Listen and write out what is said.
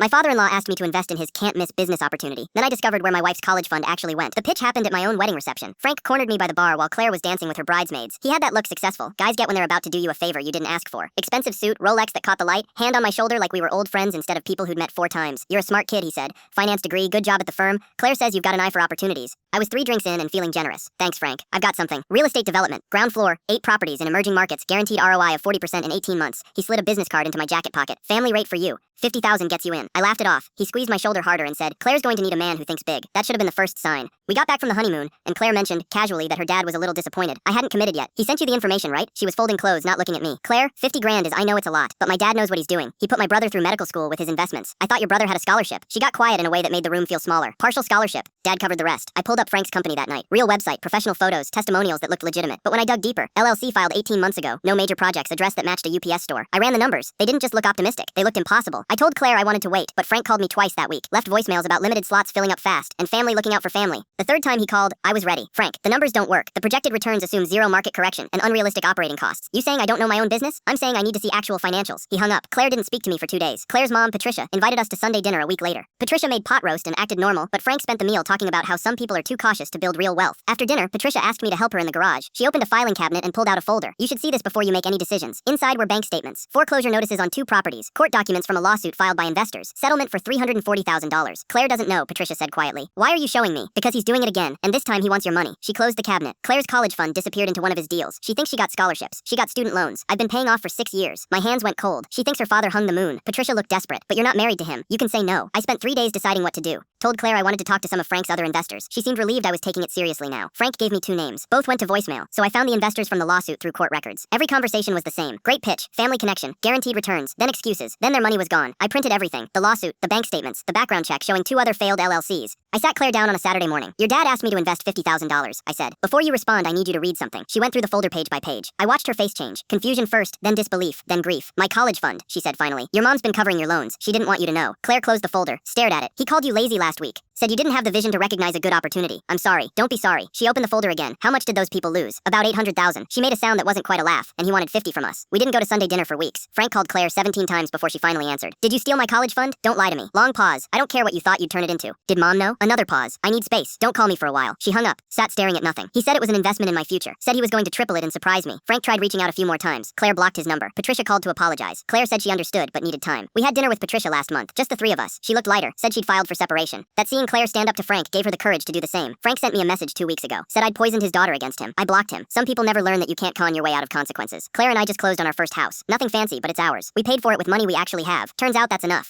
My father-in-law asked me to invest in his can't-miss business opportunity. Then I discovered where my wife's college fund actually went. The pitch happened at my own wedding reception. Frank cornered me by the bar while Claire was dancing with her bridesmaids. He had that look successful. Guys get when they're about to do you a favor you didn't ask for. Expensive suit, Rolex that caught the light, hand on my shoulder like we were old friends instead of people who'd met 4 times. You're a smart kid, he said. Finance degree, good job at the firm. Claire says you've got an eye for opportunities. I was 3 drinks in and feeling generous. Thanks, Frank. I've got something. Real estate development. Ground floor, 8 properties in emerging markets, guaranteed ROI of 40% in 18 months. He slid a business card into my jacket pocket. Family rate for you. 50,000 gets you in. I laughed it off. He squeezed my shoulder harder and said, Claire's going to need a man who thinks big. That should have been the first sign. We got back from the honeymoon, and Claire mentioned, casually, that her dad was a little disappointed. I hadn't committed yet. He sent you the information, right? She was folding clothes, not looking at me. Claire, 50 grand is I know it's a lot, but my dad knows what he's doing. He put my brother through medical school with his investments. I thought your brother had a scholarship. She got quiet in a way that made the room feel smaller. Partial scholarship. Dad covered the rest. I pulled up Frank's company that night. Real website, professional photos, testimonials that looked legitimate. But when I dug deeper, LLC filed 18 months ago. No major projects, address that matched a UPS store. I ran the numbers. They didn't just look optimistic. They looked impossible. I told Claire I wanted to wait, but Frank called me twice that week. Left voicemails about limited slots filling up fast, and family looking out for family. The third time he called, I was ready. Frank, the numbers don't work. The projected returns assume zero market correction and unrealistic operating costs. You saying I don't know my own business? I'm saying I need to see actual financials. He hung up. Claire didn't speak to me for 2 days. Claire's mom, Patricia, invited us to Sunday dinner a week later. Patricia made pot roast and acted normal, but Frank spent the meal talking about how some people are too cautious to build real wealth. After dinner, Patricia asked me to help her in the garage. She opened a filing cabinet and pulled out a folder. You should see this before you make any decisions. Inside were bank statements, foreclosure notices on 2 properties, court documents from a lawsuit filed by investors, settlement for $340,000. Claire doesn't know, Patricia said quietly. Why are you showing me? Because he's doing it again, and this time he wants your money. She closed the cabinet. Claire's college fund disappeared into one of his deals. She thinks she got scholarships. She got student loans. I've been paying off for 6 years. My hands went cold. She thinks her father hung the moon. Patricia looked desperate. But you're not married to him. You can say no. I spent 3 days deciding what to do. Told Claire I wanted to talk to some of Frank's other investors. She seemed relieved I was taking it seriously now. Frank gave me 2 names. Both went to voicemail, so I found the investors from the lawsuit through court records. Every conversation was the same. Great pitch, family connection, guaranteed returns, then excuses, then their money was gone. I printed everything. The lawsuit, the bank statements, the background check showing 2 other failed LLCs. I sat Claire down on a Saturday morning. Your dad asked me to invest $50,000, I said. Before you respond, I need you to read something. She went through the folder page by page. I watched her face change. Confusion first, then disbelief, then grief. My college fund, she said finally. Your mom's been covering your loans. She didn't want you to know. Claire closed the folder, stared at it. He called you lazy last week. Said you didn't have the vision to recognize a good opportunity. I'm sorry. Don't be sorry. She opened the folder again. How much did those people lose? About 800,000. She made a sound that wasn't quite a laugh, and he wanted 50 from us. We didn't go to Sunday dinner for weeks. Frank called Claire 17 times before she finally answered. Did you steal my college fund? Don't lie to me. Long pause. I don't care what you thought you'd turn it into. Did mom know? Another pause. I need space. Don't call me for a while. She hung up, sat staring at nothing. He said it was an investment in my future. Said he was going to triple it and surprise me. Frank tried reaching out a few more times. Claire blocked his number. Patricia called to apologize. Claire said she understood but needed time. We had dinner with Patricia last month. Just the 3 of us. She looked lighter. Said she'd filed for separation. That seeing Claire stand up to Frank gave her the courage to do the same. Frank sent me a message 2 weeks ago. Said I'd poisoned his daughter against him. I blocked him. Some people never learn that you can't con your way out of consequences. Claire and I just closed on our first house. Nothing fancy, but it's ours. We paid for it with money we actually have. Turns out that's enough.